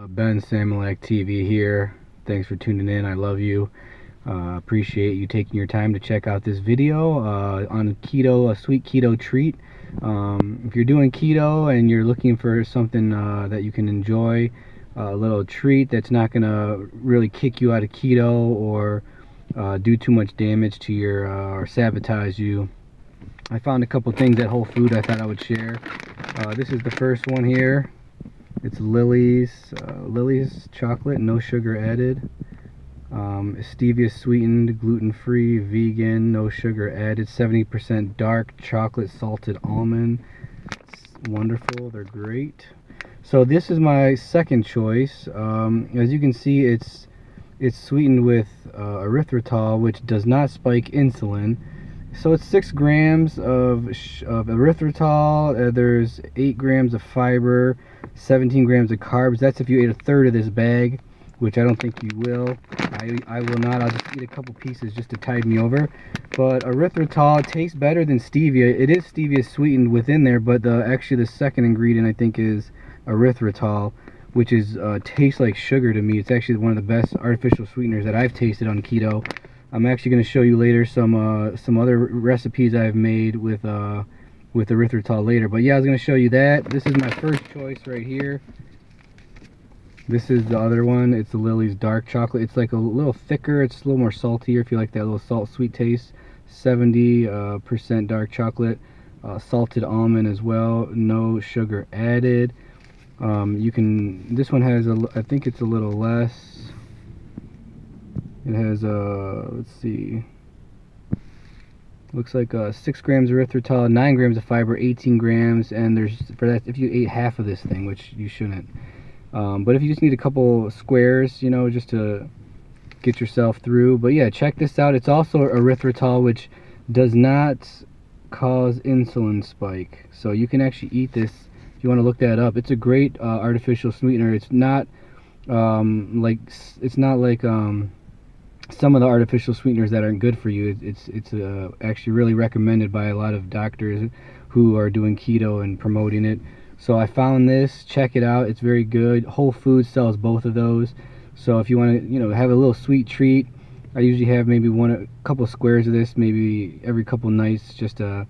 Ben Samalek TV here. Thanks for tuning in. I love you. Appreciate you taking your time to check out this video on keto, a sweet keto treat. If you're doing keto and you're looking for something that you can enjoy, a little treat that's not going to really kick you out of keto or do too much damage to your or sabotage you, I found a couple things at Whole Foods I thought I would share. This is the first one here. It's Lily's chocolate, no sugar added. Stevia sweetened, gluten-free, vegan, no sugar added, 70% dark chocolate salted almond. It's wonderful, they're great. So this is my second choice. As you can see, it's sweetened with erythritol, which does not spike insulin. So it's 6 grams of erythritol. There's 8 grams of fiber, 17 grams of carbs. That's if you ate a third of this bag, which I don't think you will. I will not. I'll just eat a couple pieces just to tide me over. But erythritol tastes better than stevia. It is stevia sweetened within there, but actually the second ingredient I think is erythritol, which is tastes like sugar to me. It's actually one of the best artificial sweeteners that I've tasted on keto. I'm actually going to show you later some other recipes I've made with erythritol later. But yeah, I was going to show you that. This is my first choice right here. This is the other one. It's the Lily's dark chocolate. It's like a little thicker. It's a little more saltier if you like that little sweet taste. 70% dark chocolate, salted almond as well. No sugar added. This one has I think it's a little less. It has let's see, looks like 6 grams of erythritol, 9 grams of fiber, 18 grams, and there's, for that, if you ate half of this thing, which you shouldn't, but if you just need a couple squares, you know, just to get yourself through. But yeah, check this out. It's also erythritol, which does not cause insulin spike, so you can actually eat this if you want to look that up. It's a great artificial sweetener. It's not like some of the artificial sweeteners that aren't good for you. It's actually really recommended by a lot of doctors who are doing keto and promoting it. So I found this. Check it out. It's very good. Whole Foods sells both of those. So if you want to, you know, have a little sweet treat, I usually have maybe a couple squares of this, maybe every couple nights, just to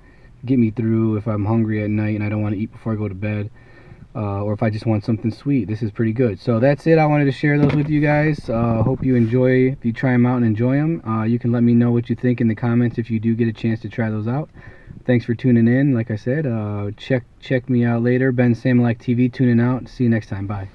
get me through if I'm hungry at night and I don't want to eat before I go to bed. Or if I just want something sweet, this is pretty good. So that's it. I wanted to share those with you guys. Hope you enjoy. If you try them out and enjoy them, you can let me know what you think in the comments if you do get a chance to try those out. Thanks for tuning in. Like I said, check me out later. Ben Samalek TV, tuning out. See you next time. Bye.